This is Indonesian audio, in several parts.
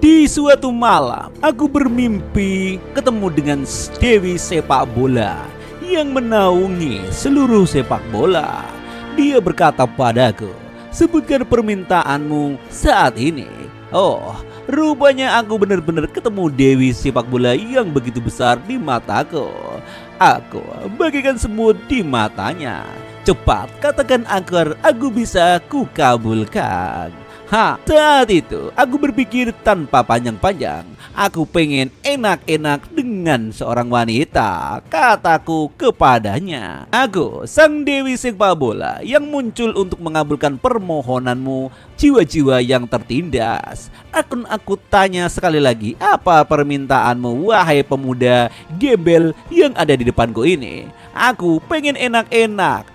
Di suatu malam, aku bermimpi ketemu dengan Dewi sepak bola yang menaungi seluruh sepak bola. Dia berkata padaku, sebutkan permintaanmu saat ini. Oh, rupanya aku benar-benar ketemu Dewi sepak bola yang begitu besar di mataku. Aku bagikan semut di matanya. Cepat katakan agar aku bisa kukabulkan. Saat itu aku berpikir tanpa panjang-panjang. Aku pengen enak-enak dengan seorang wanita, kataku kepadanya. Aku, sang Dewi sepak bola yang muncul untuk mengabulkan permohonanmu, jiwa-jiwa yang tertindas. Aku tanya sekali lagi, apa permintaanmu wahai pemuda gembel yang ada di depanku ini? Aku pengen enak-enak.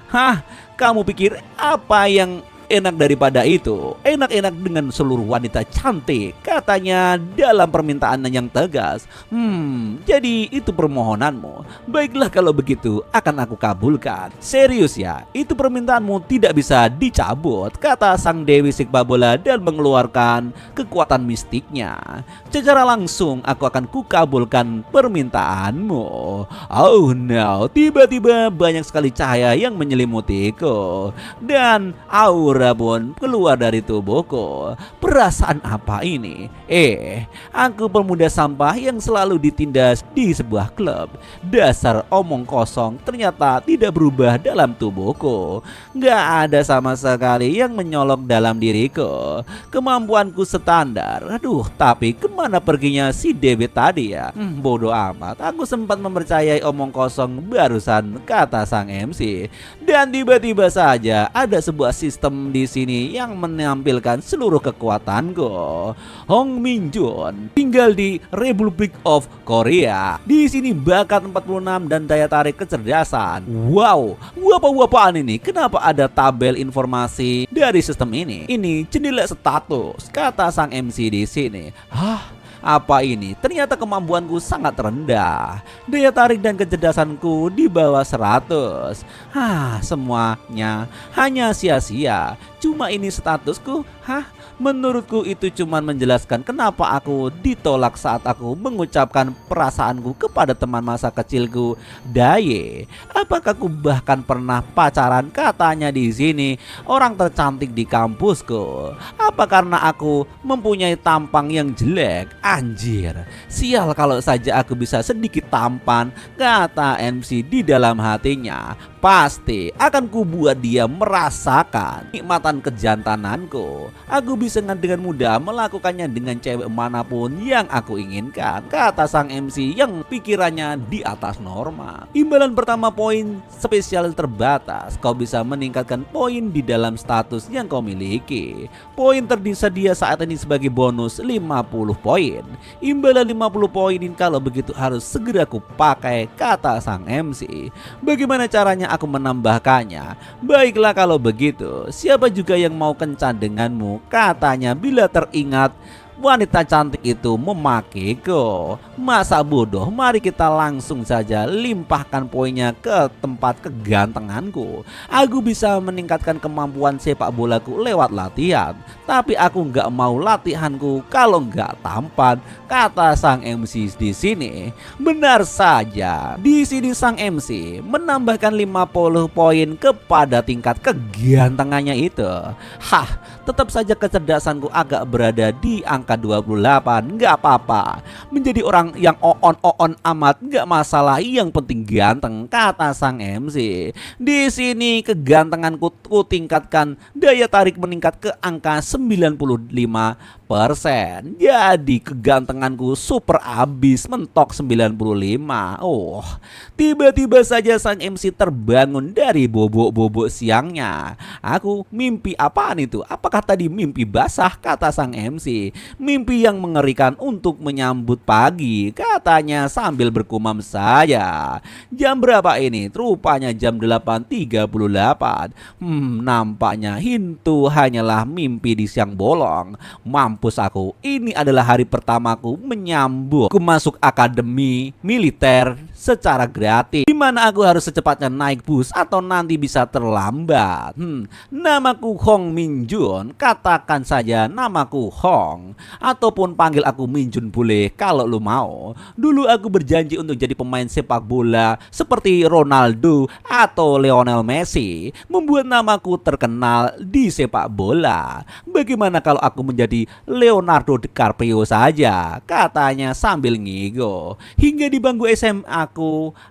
Kamu pikir apa yang enak daripada itu? Enak-enak dengan seluruh wanita cantik, katanya dalam permintaannya yang tegas. Jadi itu permohonanmu. Baiklah kalau begitu, akan aku kabulkan. Serius ya, itu permintaanmu tidak bisa dicabut, kata sang Dewi sepak bola dan mengeluarkan kekuatan mistiknya. Secara langsung aku akan kukabulkan permintaanmu. Oh no, tiba-tiba banyak sekali cahaya yang menyelimutiku dan aura pun keluar dari tubuhku. Perasaan apa ini? Aku pemuda sampah yang selalu ditindas di sebuah klub. Dasar omong kosong ternyata tidak berubah dalam tubuhku. Gak ada sama sekali yang menyolok dalam diriku. Kemampuanku standar. Tapi kemana perginya si Dewi tadi ya? Bodoh amat. Aku sempat mempercayai omong kosong barusan, kata sang MC. Dan tiba-tiba saja ada sebuah sistem di sini yang menampilkan seluruh kekuatanku. Hong Min Jun tinggal di Republic of Korea. Di sini bakat 46 dan daya tarik kecerdasan. Wow, apa-apaan ini? Kenapa ada tabel informasi dari sistem ini? Ini jendela status, kata sang MC di sini. Apa ini? Ternyata kemampuanku sangat rendah. Daya tarik dan kecerdasanku di bawah 100. Semuanya hanya sia-sia. Cuma ini statusku. Menurutku itu cuma menjelaskan kenapa aku ditolak saat aku mengucapkan perasaanku kepada teman masa kecilku, Daye. Apakah aku bahkan pernah pacaran, katanya di sini, orang tercantik di kampusku? Apa karena aku mempunyai tampang yang jelek? Anjir, sial kalau saja aku bisa sedikit tampan, kata MC di dalam hatinya. Pasti akan kubuat dia merasakan nikmatan kejantananku. Aku bisa dengan mudah melakukannya dengan cewek manapun yang aku inginkan, kata sang MC yang pikirannya di atas normal. Imbalan pertama, poin spesial terbatas. Kau bisa meningkatkan poin di dalam status yang kau miliki. Poin tersedia saat ini sebagai bonus 50 poin. Imbalan 50 poin kalau begitu harus segera kupakai, kata sang MC. Bagaimana caranya aku menambahkannya? Baiklah kalau begitu, siapa juga yang mau kencan denganmu, katanya bila teringat wanita cantik itu memakiku. Masa bodoh, mari kita langsung saja limpahkan poinnya ke tempat kegantenganku. Aku bisa meningkatkan kemampuan sepak bolaku lewat latihan, tapi aku nggak mau latihanku kalau nggak tampan, kata sang MC di sini. Benar saja, di sini sang MC menambahkan 50 poin kepada tingkat kegantengannya itu. Tetap saja kecerdasanku agak berada di angka 28, nggak apa-apa. Menjadi orang yang on amat nggak masalah, yang penting ganteng, kata sang MC. Di sini kegantenganku ku tingkatkan, daya tarik meningkat ke angka 95%. Jadi kegantenganku super abis, mentok 95. Tiba-tiba saja sang MC terbangun dari bobok-bobok siangnya. Aku mimpi apaan itu? Apakah tadi mimpi basah, kata sang MC. Mimpi yang mengerikan untuk menyambut pagi, katanya sambil berkumam saja. Jam berapa ini? Rupanya jam 8.38. Nampaknya itu hanyalah mimpi di siang bolong. Mampus aku, ini adalah hari pertamaku menyambut aku masuk akademi militer secara gratis. Dimana aku harus secepatnya naik bus atau nanti bisa terlambat? Namaku Hong Min Jun, katakan saja namaku Hong. Ataupun panggil aku Min Jun boleh kalau lu mau. Dulu aku berjanji untuk jadi pemain sepak bola seperti Ronaldo atau Lionel Messi, membuat namaku terkenal di sepak bola. Bagaimana kalau aku menjadi Leonardo DiCaprio saja? Katanya sambil ngigo. Hingga di bangku SMA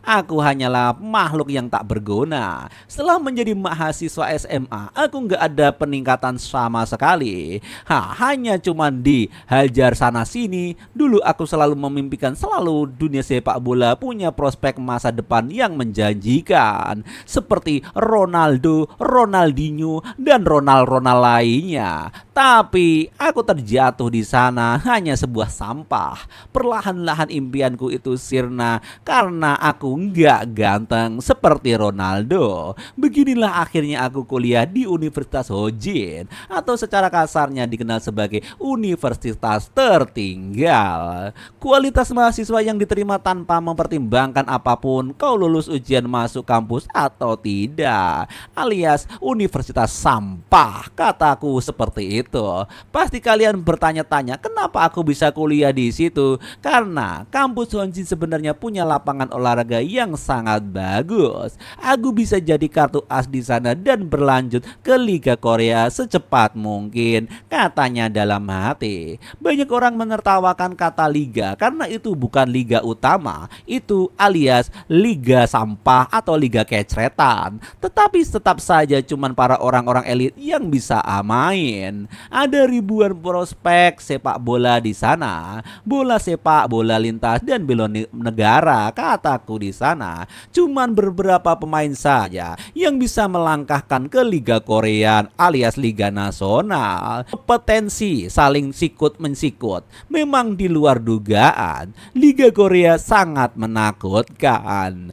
aku hanyalah makhluk yang tak berguna. Setelah menjadi mahasiswa SMA, aku nggak ada peningkatan sama sekali. Hanya cuman dihajar sana sini. Dulu aku selalu memimpikan selalu dunia sepak bola punya prospek masa depan yang menjanjikan, seperti Ronaldo, Ronaldinho, dan Ronald lainnya. Tapi aku terjatuh di sana hanya sebuah sampah. Perlahan-lahan impianku itu sirna karena aku nggak ganteng seperti Ronaldo. Beginilah akhirnya aku kuliah di Universitas Hojin, atau secara kasarnya dikenal sebagai universitas tertinggal. Kualitas mahasiswa yang diterima tanpa mempertimbangkan apapun kau lulus ujian masuk kampus atau tidak, alias universitas sampah, kataku seperti itu. Pasti kalian bertanya-tanya kenapa aku bisa kuliah di situ? Karena kampus Hojin sebenarnya punya lapangan olahraga yang sangat bagus. Aku bisa jadi kartu as di sana dan berlanjut ke Liga Korea secepat mungkin, katanya dalam hati. Banyak orang menertawakan kata liga karena itu bukan liga utama, itu alias liga sampah atau liga kecretan. Tetapi tetap saja cuman para orang-orang elit yang bisa main. Ada ribuan prospek sepak bola di sana, bola sepak, bola lintas, dan bela negara, kataku di sana. Cuman beberapa pemain saja yang bisa melangkahkan ke Liga Korea alias Liga Nasional. Kompetensi saling sikut mensikut memang di luar dugaan. Liga Korea sangat menakutkan.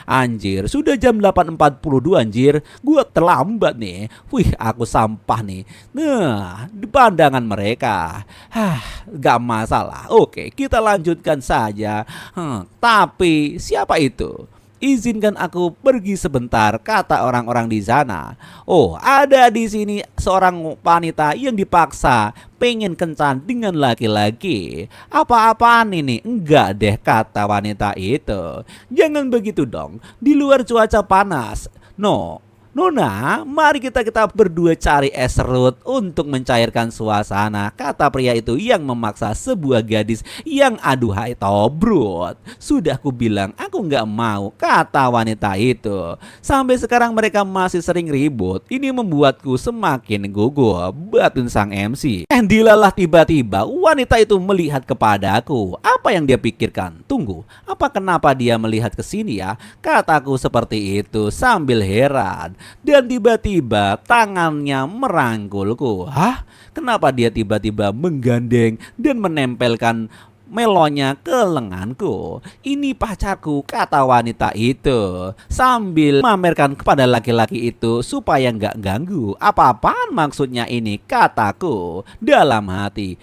Anjir, sudah jam 8.42 anjir. Gua terlambat nih. Wih, aku sampah nih. Nah, di pandangan mereka. Gak masalah. Oke, kita lanjutkan saja. Tapi siapa itu? Izinkan aku pergi sebentar, kata orang-orang di sana. Oh, ada di sini seorang wanita yang dipaksa pengen kencan dengan laki-laki. Apa-apaan ini? Enggak deh, kata wanita itu. Jangan begitu dong. Di luar cuaca panas. Nona, mari kita berdua cari es serut untuk mencairkan suasana, kata pria itu yang memaksa sebuah gadis yang aduhai tobrut. Sudah ku bilang aku nggak mau, kata wanita itu. Sampai sekarang mereka masih sering ribut. Ini membuatku semakin gugup, batin sang MC. Dilalah tiba-tiba wanita itu melihat kepadaku. Apa yang dia pikirkan? Tunggu, kenapa dia melihat ke sini ya? Kataku seperti itu sambil heran. Dan tiba-tiba tangannya merangkulku. Kenapa dia tiba-tiba menggandeng dan menempelkan melonnya ke lenganku? Ini pacarku, kata wanita itu sambil memamerkan kepada laki-laki itu supaya nggak ganggu. Apa-apaan maksudnya ini, kataku dalam hati.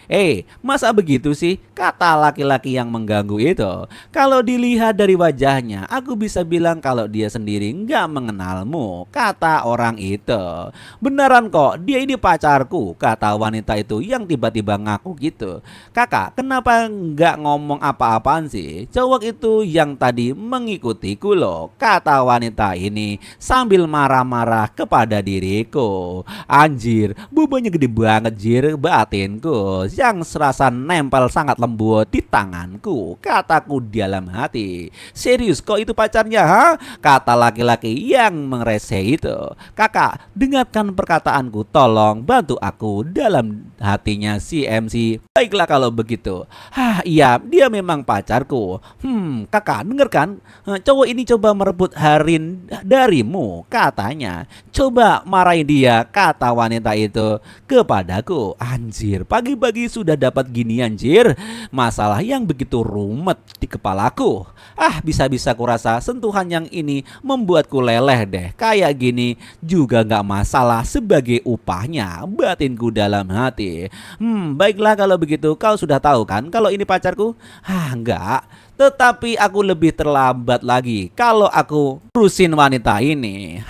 Masa begitu sih, kata laki-laki yang mengganggu itu. Kalau dilihat dari wajahnya, aku bisa bilang kalau dia sendiri nggak mengenalmu, kata orang itu. Beneran kok, dia ini pacarku, kata wanita itu yang tiba-tiba ngaku gitu. Kakak, kenapa nggak ngomong apa-apaan sih? Cowok itu yang tadi mengikutiku loh, kata wanita ini sambil marah-marah kepada diriku. Anjir, bobanya gede banget jir, batinku yang serasa nempel sangat lembut di tanganku, kataku dalam hati. Serius kok itu pacarnya, kata laki-laki yang mengrese itu. Kakak, dengarkan perkataanku, tolong bantu aku, dalam hatinya si MC. Baiklah kalau begitu. Iya, dia memang pacarku. Kakak, dengarkan, cowok ini coba merebut Harin darimu, katanya. Coba marahin dia, kata wanita itu kepadaku. Anjir, pagi-pagi sudah dapat gini anjir. Masalah yang begitu rumet di kepalaku. Bisa-bisa kurasa sentuhan yang ini membuatku leleh deh. Kayak gini juga gak masalah sebagai upahnya, batinku dalam hati. Baiklah kalau begitu, kau sudah tahu kan kalau ini pacarku? Enggak. Tetapi aku lebih terlambat lagi kalau aku urusin wanita ini.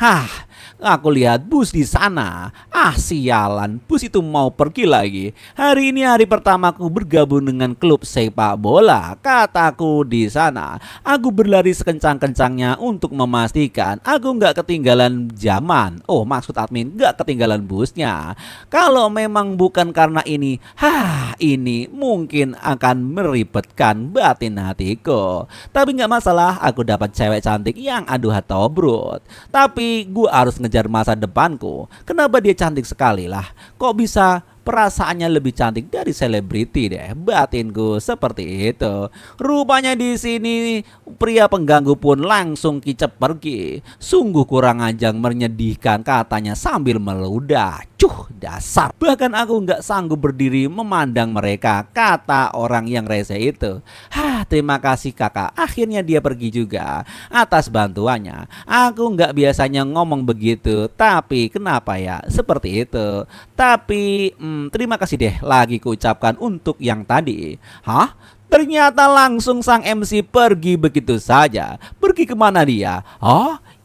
Aku lihat bus di sana. Sialan, bus itu mau pergi lagi. Hari ini hari pertamaku bergabung dengan klub sepak bola. Kataku di sana. Aku berlari sekencang-kencangnya untuk memastikan aku nggak ketinggalan zaman. Maksud admin nggak ketinggalan busnya. Kalau memang bukan karena ini, ini mungkin akan meribetkan batin hatiku. Tapi nggak masalah, aku dapat cewek cantik yang aduh tobrut. Tapi gue harus ngejar masa depanku. Kenapa dia cantik sekali lah? Kok bisa perasaannya lebih cantik dari selebriti deh? Batinku seperti itu. Rupanya di sini pria pengganggu pun langsung kicep pergi. Sungguh kurang ajar, menyedihkan katanya sambil meludah. Dasar. Bahkan aku nggak sanggup berdiri memandang mereka, kata orang yang rese itu. Terima kasih kakak. Akhirnya dia pergi juga atas bantuannya. Aku nggak biasanya ngomong begitu, tapi kenapa ya seperti itu. Tapi terima kasih deh lagi kuucapkan untuk yang tadi. Ternyata langsung sang MC pergi begitu saja. Pergi kemana dia?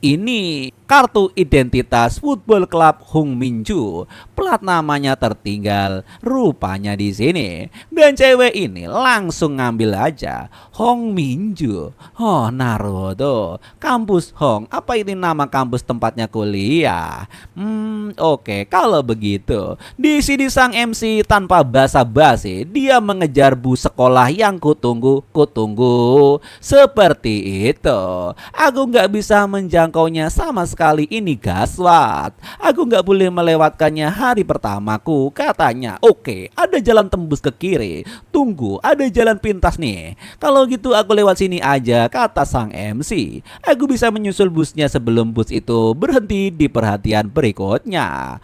Ini kartu identitas Football Club Hong Minju. Plat namanya tertinggal rupanya di sini. Dan cewek ini langsung ngambil aja Hong Minju. Naruto. Kampus Hong. Apa ini nama kampus tempatnya kuliah? Oke, kalau begitu. Di sini sang MC tanpa basa-basi dia mengejar bus sekolah yang kutunggu. Seperti itu. Aku nggak bisa menjangkaunya sama sekali, ini gaswat. Aku nggak boleh melewatkannya hari pertamaku, katanya. Oke, ada jalan tembus ke kiri. Tunggu, ada jalan pintas nih. Kalau gitu aku lewat sini aja, kata sang MC. Aku bisa menyusul busnya sebelum bus itu berhenti di perhatian berikutnya.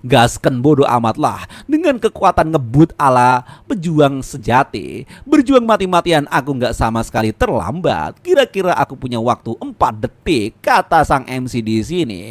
Gasken bodoh amat lah. Dengan kekuatan ngebut ala pejuang sejati. Berjuang mati-matian, aku nggak sama sekali terlambat. Kira-kira aku punya waktu 4 detik, kata sang MC di sini.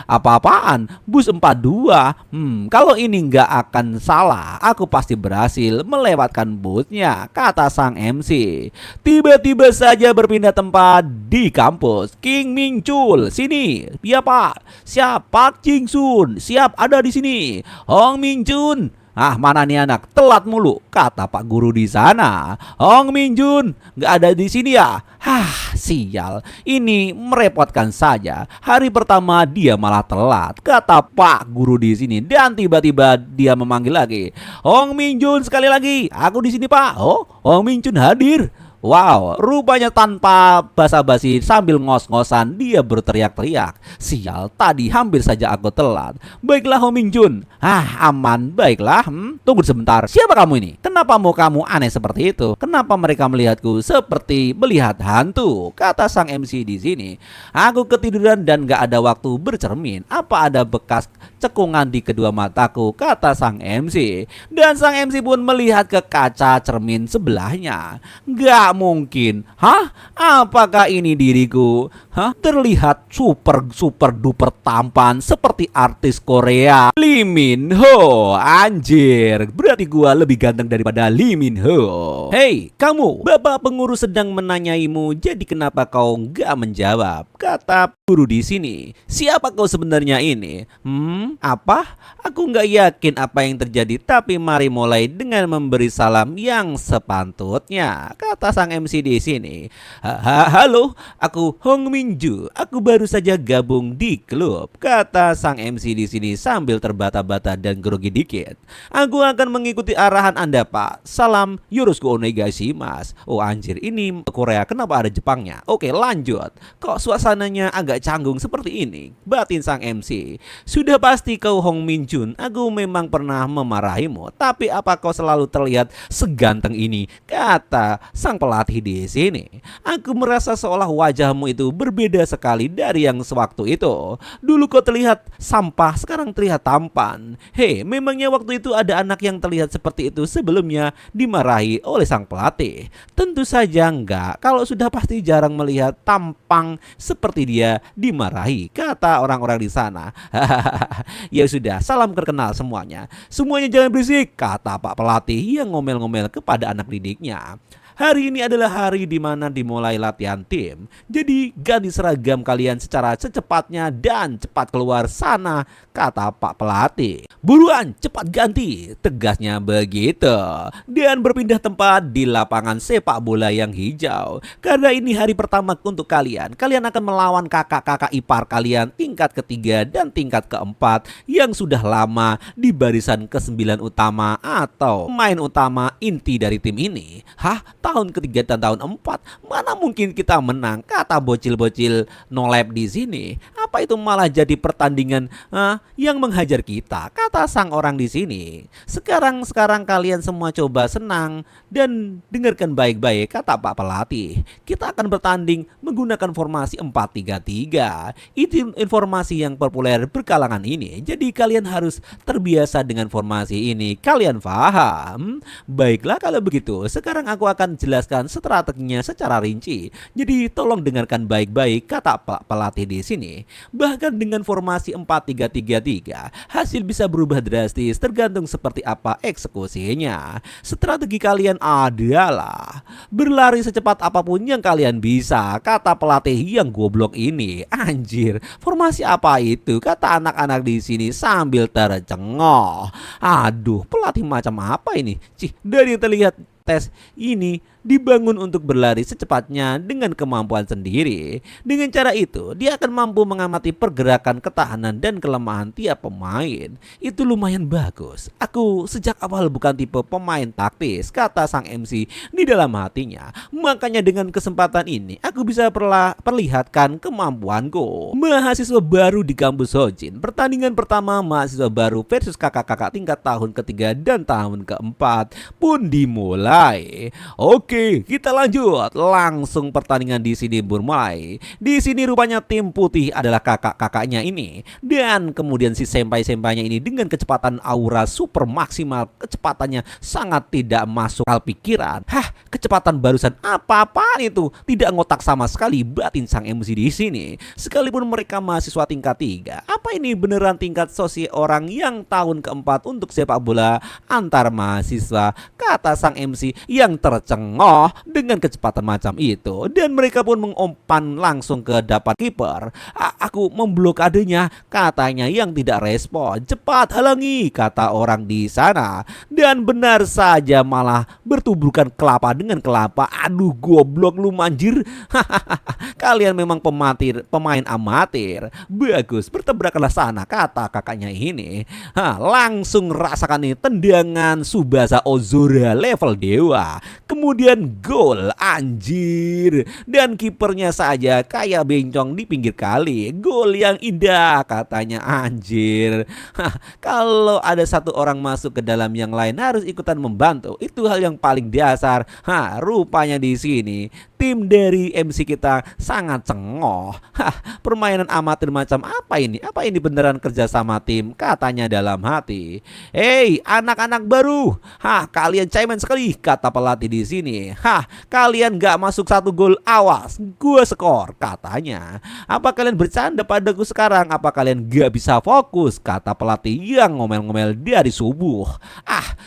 Apa-apaan? Bus 42. Kalau ini nggak akan salah, aku pasti berhasil melewatkan busnya, kata sang MC. Tiba-tiba saja berpindah tempat di kampus. King Mingchul, sini. Ya Pak. Siap, Pak Jingsun. Siap, ada di sini. Hong Mingjun. Mana nih anak, telat mulu, kata Pak Guru di sana. Hong Minjun, nggak ada di sini ya? Sial, ini merepotkan saja. Hari pertama dia malah telat, kata Pak Guru di sini. Dan tiba-tiba dia memanggil lagi. Hong Minjun, sekali lagi, aku di sini Pak. Hong Minjun hadir. Wow, rupanya tanpa basa-basi sambil ngos-ngosan dia berteriak-teriak. Sial, tadi hampir saja aku telat. Baiklah Ho Mingjun. Aman, baiklah. Tunggu sebentar, siapa kamu ini? Kenapa mau kamu aneh seperti itu? Kenapa mereka melihatku seperti melihat hantu? Kata sang MC di sini. Aku ketiduran dan gak ada waktu bercermin. Apa ada bekas cekungan di kedua mataku? Kata sang MC. Dan sang MC pun melihat ke kaca cermin sebelahnya. Gak mungkin. Apakah ini diriku? Terlihat super duper tampan seperti artis Korea Lee Min Ho. Anjir, berarti gua lebih ganteng daripada Lee Min Ho. Hei, kamu, bapak pengurus sedang menanyaimu. Jadi kenapa kau nggak menjawab? Kata guru di sini. Siapa kau sebenarnya ini? Apa? Aku nggak yakin apa yang terjadi. Tapi mari mulai dengan memberi salam yang sepantutnya, kata sang MC di sini. Halo, aku Hong Minju. Aku baru saja gabung di klub, kata sang MC di sini sambil terbata-bata dan grogi dikit. Aku akan mengikuti arahan Anda, Pak. Salam yoroshiku onegaishimasu. Anjir, ini Korea, kenapa ada Jepangnya? Oke, lanjut. Kok suasananya agak canggung seperti ini? Batin sang MC. Sudah pasti kau Hong Minjun. Aku memang pernah memarahimu, tapi apa kau selalu terlihat seganteng ini? Kata sang pelatih di sini. Aku merasa seolah wajahmu itu berbeda sekali dari yang sewaktu itu. Dulu kau terlihat sampah, sekarang terlihat tampan. Memangnya waktu itu ada anak yang terlihat seperti itu sebelumnya dimarahi oleh sang pelatih? Tentu saja enggak. Kalau sudah pasti jarang melihat tampang seperti dia dimarahi, kata orang-orang di sana. Ya sudah, salam terkenal semuanya. Semuanya jangan berisik, kata Pak Pelatih yang ngomel-ngomel kepada anak didiknya. Hari ini adalah hari di mana dimulai latihan tim. Jadi ganti seragam kalian secara secepatnya dan cepat keluar sana, kata Pak pelatih. Buruan cepat ganti, tegasnya begitu. Dan berpindah tempat di lapangan sepak bola yang hijau. Karena ini hari pertama untuk kalian. Kalian akan melawan kakak-kakak ipar kalian tingkat ketiga dan tingkat keempat yang sudah lama di barisan ke-9 utama atau pemain utama inti dari tim ini. Hah? Tahun ketiga dan tahun 4, mana mungkin kita menang, kata bocil-bocil nolep di sini. Apa itu malah jadi pertandingan yang menghajar kita, kata sang orang di sini. Sekarang kalian semua coba senang dan dengarkan baik-baik, kata Pak pelatih. Kita akan bertanding menggunakan formasi 4-3-3. Itu informasi yang populer berkalangan ini. Jadi kalian harus terbiasa dengan formasi ini. Kalian paham? Baiklah kalau begitu, sekarang aku akan jelaskan strateginya secara rinci. Jadi tolong dengarkan baik-baik, kata Pak pelatih di sini. Bahkan dengan formasi 4-3-3, hasil bisa berubah drastis tergantung seperti apa eksekusinya. Strategi kalian adalah berlari secepat apapun yang kalian bisa, kata pelatih yang goblok ini. Anjir, formasi apa itu, kata anak-anak di sini sambil tercengoh. Aduh, pelatih macam apa ini? Dari yang terlihat tes ini dibangun untuk berlari secepatnya dengan kemampuan sendiri. Dengan cara itu, dia akan mampu mengamati pergerakan, ketahanan, dan kelemahan tiap pemain. Itu lumayan bagus. Aku sejak awal bukan tipe pemain taktis, kata sang MC di dalam hatinya. Makanya dengan kesempatan ini, aku bisa perlihatkan kemampuanku. Mahasiswa baru di kampus Hojin. Pertandingan pertama mahasiswa baru versus kakak-kakak tingkat tahun ketiga dan tahun keempat pun dimulai. Oke, kita lanjut. Langsung pertandingan di sini bermulai. Di sini rupanya tim putih adalah kakak-kakaknya ini. Dan kemudian si senpai-senpainya ini dengan kecepatan aura super maksimal. Kecepatannya sangat tidak masuk akal pikiran. Hah, kecepatan barusan apa-apaan itu? Tidak ngotak sama sekali, batin sang MC di sini. Sekalipun mereka mahasiswa tingkat 3. Apa ini beneran tingkat sosi orang yang tahun keempat untuk sepak bola antar mahasiswa, kata sang MC yang tercengoh dengan kecepatan macam itu. Dan mereka pun mengumpan langsung ke depan kiper. Aku memblokadenya, katanya yang tidak respon. Cepat halangi, kata orang di sana. Dan benar saja malah bertuburkan kelapa dengan kelapa. Aduh, goblok lu manjir. Kalian memang pemain amatir. Bagus, bertabrakanlah sana, kata kakaknya ini. Langsung rasakan nih tendangan Tsubasa Ozora level dewa. Kemudian gol, anjir. Dan kipernya saja kayak bencong di pinggir kali. Gol yang indah, katanya, anjir. Kalau ada satu orang masuk ke dalam yang lain harus ikutan membantu. Itu hal yang paling dasar. Rupanya di sini tim dari MC kita sangat cengoh. Permainan amatir macam apa ini? Apa ini beneran kerja sama tim? Katanya dalam hati. Hei, anak-anak baru. Kalian cemen sekali, kata pelatih di sini. Kalian gak masuk 1 gol, awas, gue skor, katanya. Apa kalian bercanda padaku sekarang? Apa kalian gak bisa fokus? Kata pelatih yang ngomel-ngomel dari subuh.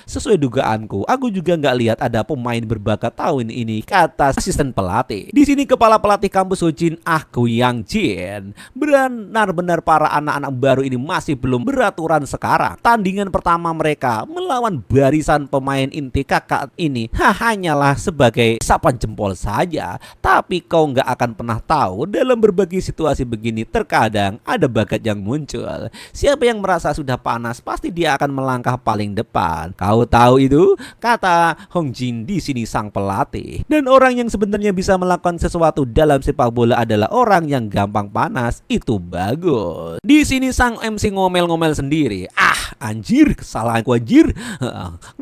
Sesuai dugaanku, aku juga gak lihat ada pemain berbakat tahun ini, kata asisten pelatih. Di sini kepala pelatih kampus Hojin, Yang Jin. Benar-benar para anak-anak baru ini masih belum beraturan sekarang. Tandingan pertama mereka melawan barisan pemain inti kakak ini hanyalah sebagai sapan jempol saja. Tapi kau nggak akan pernah tahu, dalam berbagai situasi begini terkadang ada bakat yang muncul. Siapa yang merasa sudah panas pasti dia akan melangkah paling depan. Kau tahu itu, kata Hong Jin di sini sang pelatih. Dan orang yang sebenarnya bisa melakukan sesuatu dalam sepak bola adalah orang yang gampang panas. Itu bagus. Di sini sang MC ngomel-ngomel sendiri. Anjir, kesalahanku anjir.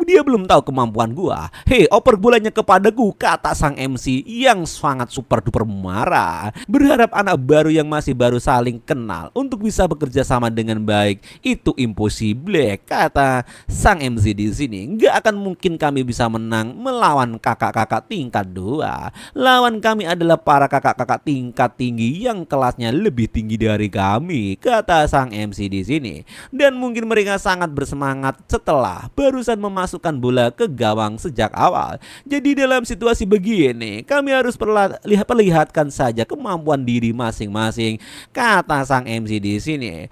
Dia belum tahu kemampuan gua. Hei, oper bolanya kepadaku, kata sang MC yang sangat super duper marah. Berharap anak baru yang masih baru saling kenal untuk bisa bekerja sama dengan baik itu impossible, kata sang MC di sini. Nggak akan mungkin kami bisa menang melawan kakak-kakak tingkat 2. Lawan kami adalah para kakak-kakak tingkat tinggi yang kelasnya lebih tinggi dari kami, kata sang MC di sini. Dan mungkin mereka sangat bersemangat setelah barusan memasukkan bola ke gawang sejak awal. Jadi dalam situasi begini, kami harus perlihatkan saja kemampuan diri masing-masing, kata sang MC di sini.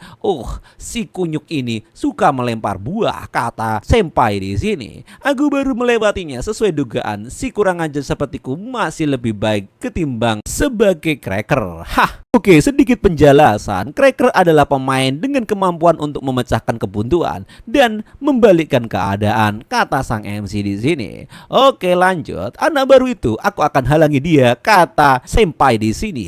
Si kunyuk ini suka melempar buah, kata senpai di sini. Aku baru melewatinya, sesuai dugaan si kurang ajar sepertiku masih lebih baik ketimbang sebagai cracker. Oke, sedikit penjelasan. Cracker adalah pemain dengan kemampuan untuk memecahkan kebuntuan dan membalikkan keadaan, kata sang MC di sini. Oke, lanjut. Anak baru itu aku akan halangi dia, kata senpai di sini.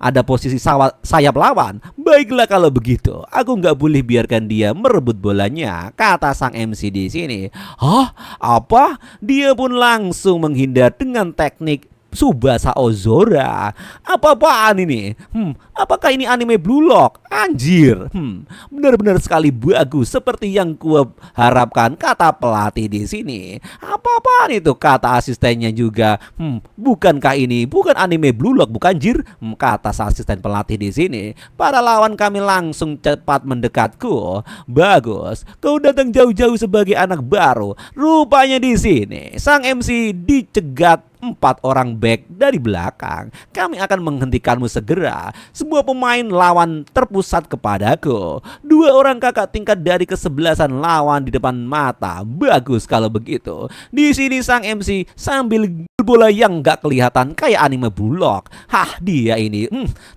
Ada posisi sayap lawan. Baiklah kalau begitu, aku nggak boleh biarkan dia merebut bolanya, kata sang MC di sini. Apa? Dia pun langsung menghindar dengan teknik Tsubasa Ozora. Apa-apaan ini? Apakah ini anime Blue Lock? Anjir. Benar-benar sekali bagus seperti yang gua harapkan, kata pelatih di sini. Apa-apaan itu, kata asistennya juga. Bukankah ini bukan anime Blue Lock, bukan jir? Kata asisten pelatih di sini. Para lawan kami langsung cepat mendekatku. Bagus. Kau datang jauh-jauh sebagai anak baru. Rupanya di sini sang MC dicegat 4 orang back dari belakang. Kami akan menghentikanmu segera. Semua pemain lawan terpusat kepadaku. 2 orang kakak tingkat dari kesebelasan lawan di depan mata. Bagus kalau begitu. Di sini sang MC sambil bola yang gak kelihatan kayak anime bulog. Dia ini.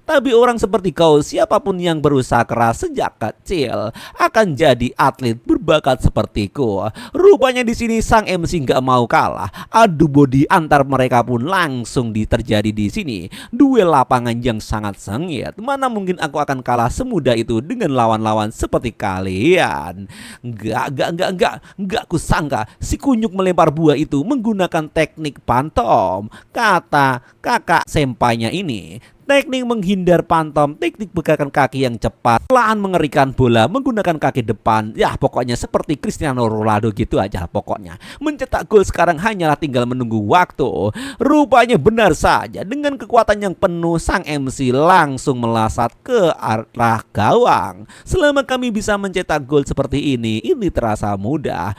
Tapi orang seperti kau, siapapun yang berusaha keras sejak kecil akan jadi atlet berbakat sepertiku. Rupanya di sini sang MC gak mau kalah. Adu body antar mereka pun langsung terjadi di sini. Duel lapangan yang sangat sengit. Mana mungkin aku akan kalah semudah itu dengan lawan-lawan seperti kalian. Enggak kusangka si kunyuk melempar buah itu menggunakan teknik pantom, kata kakak sempainya ini. Teknik menghindar pantom, teknik begakan kaki yang cepat, pelan mengerikan bola menggunakan kaki depan. Ya pokoknya seperti Cristiano Ronaldo gitu aja pokoknya. Mencetak gol sekarang hanyalah tinggal menunggu waktu. Rupanya benar saja, dengan kekuatan yang penuh sang MC langsung melasat ke arah gawang. Selama kami bisa mencetak gol seperti ini terasa mudah.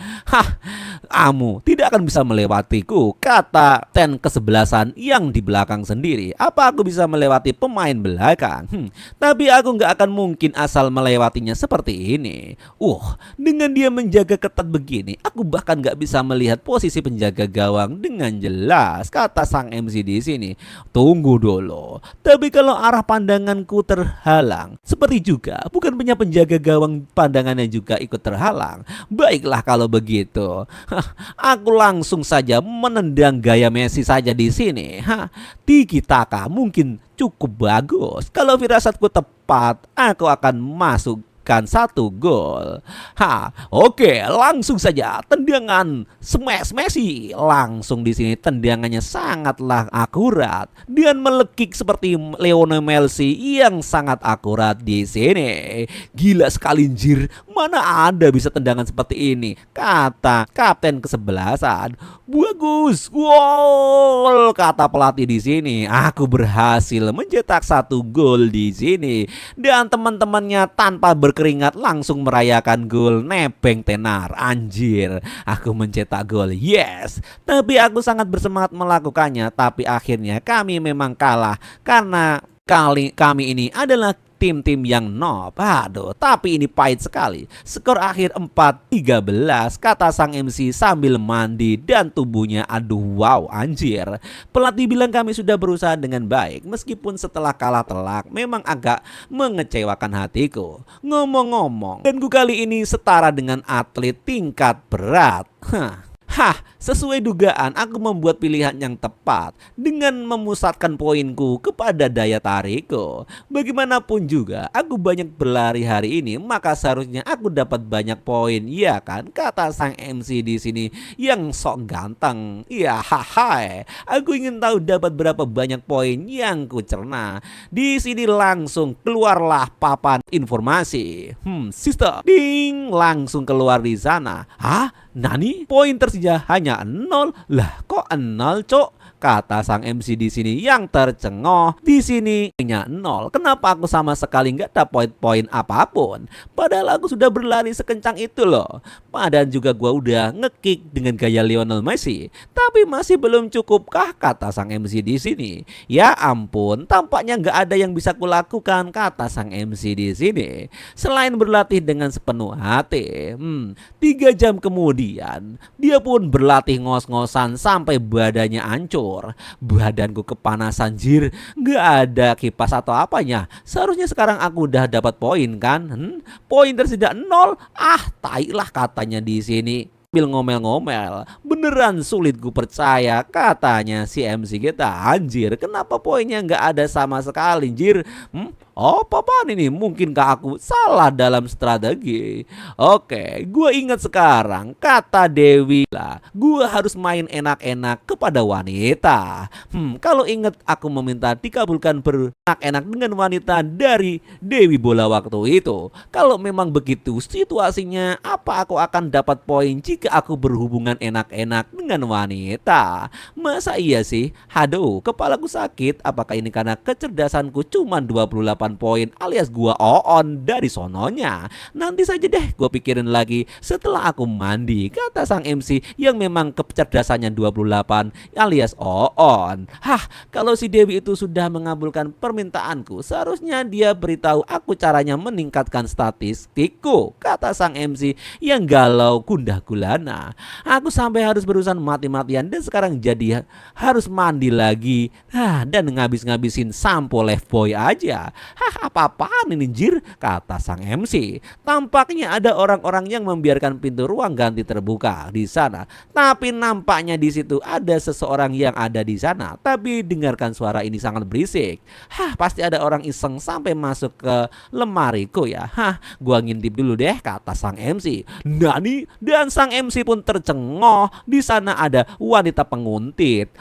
Kamu tidak akan bisa melewatiku, kata ten kesebelasan yang di belakang sendiri. Apa aku bisa melewati pemain belakang? Tapi aku nggak akan mungkin asal melewatinya seperti ini. Dengan dia menjaga ketat begini, aku bahkan nggak bisa melihat posisi penjaga gawang dengan jelas, kata sang MC di sini. Tunggu dulu. Tapi kalau arah pandanganku terhalang, seperti juga bukan punya penjaga gawang pandangannya juga ikut terhalang. Baiklah kalau begitu. Aku langsung saja menendang gaya Messi saja di sini. Tiki taka mungkin cukup bagus. Kalau firasatku tepat, aku akan masukkan 1 gol. Oke, langsung saja tendangan smash Messi. Langsung di sini tendangannya sangatlah akurat dan melekik seperti Lionel Messi yang sangat akurat di sini. Gila sekali anjir. Mana ada bisa tendangan seperti ini, kata kapten kesebelasan. Bagus, gol, kata pelatih di sini. Aku berhasil mencetak 1 gol di sini dan teman-temannya tanpa berkeringat langsung merayakan gol nebeng tenar. Anjir, aku mencetak gol. Yes. Tapi aku sangat bersemangat melakukannya, tapi akhirnya kami memang kalah karena kami ini adalah tim-tim yang noob. Tapi ini pahit sekali. Skor akhir 4-13, kata sang MC sambil mandi dan tubuhnya wow anjir. Pelatih bilang kami sudah berusaha dengan baik meskipun setelah kalah telak memang agak mengecewakan hatiku. Ngomong-ngomong, dan kali ini setara dengan atlet tingkat berat. Sesuai dugaan, aku membuat pilihan yang tepat dengan memusatkan poinku kepada daya tarikku. Bagaimanapun juga, aku banyak berlari hari ini, maka seharusnya aku dapat banyak poin, ya kan? Kata sang MC di sini yang sok ganteng. Ya, aku ingin tahu dapat berapa banyak poin yang ku cerna. Di sini langsung keluarlah papan informasi. Sister, ding, langsung keluar di sana. Nani? Poin tersedia hanya 0. Lah kok 0, cok? kata sang MC di sini yang tercengoh. Di sini punya nol. Kenapa aku sama sekali nggak dapat poin apapun? Padahal aku sudah berlari sekencang itu loh. Padahal juga gua udah ngekick dengan gaya Lionel Messi. Tapi masih belum cukupkah, kata sang MC di sini. Ya ampun, tampaknya nggak ada yang bisa kulakukan, kata sang MC di sini. Selain berlatih dengan sepenuh hati. 3 jam kemudian dia pun berlatih ngos-ngosan sampai badannya hancur. Badanku kepanasan jir. Nggak ada kipas atau apanya. Seharusnya sekarang aku udah dapat poin kan? Poin tersedia 0. Tai lah, katanya di sini. Sambil ngomel-ngomel, beneran sulit gue percaya, katanya si MC kita. Anjir, kenapa poinnya nggak ada sama sekali, jir? Apaan ini? Mungkinkah aku salah dalam strategi? Oke, gue ingat sekarang, kata Dewi lah, gue harus main enak-enak kepada wanita. Kalau ingat aku meminta dikabulkan berenak-enak dengan wanita dari Dewi Bola waktu itu. Kalau memang begitu situasinya, apa aku akan dapat poin jika aku berhubungan enak-enak dengan wanita? Masa iya sih? Aduh, kepalaku sakit. Apakah ini karena kecerdasanku cuma 28 poin alias gua on dari sononya? Nanti saja deh gua pikirin lagi setelah aku mandi, kata sang MC yang memang kecerdasannya 28 alias on. Kalau si Dewi itu sudah mengabulkan permintaanku, seharusnya dia beritahu aku caranya meningkatkan statistikku, kata sang MC yang galau gundah gulana. Aku sampai harus berurusan mati-matian dan sekarang jadi harus mandi lagi. Dan ngabis-ngabisin sampo Lifebuoy aja. Apa-apaan ini jir, kata sang MC. Tampaknya ada orang-orang yang membiarkan pintu ruang ganti terbuka di sana. Tapi nampaknya di situ ada seseorang yang ada di sana. Tapi dengarkan suara ini sangat berisik. Pasti ada orang iseng sampai masuk ke lemariku ya. Gua ngintip dulu deh, kata sang MC. Nani, dan sang MC pun tercengoh. Di sana ada wanita penguntit.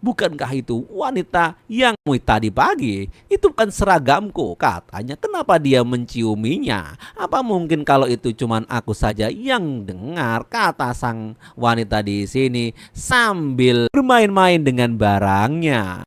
Bukankah itu wanita yang tadi pagi? Itu kan seragamku, katanya. Kenapa dia menciuminya? Apa mungkin kalau itu cuman aku saja yang dengar, kata sang wanita di sini sambil bermain-main dengan barangnya.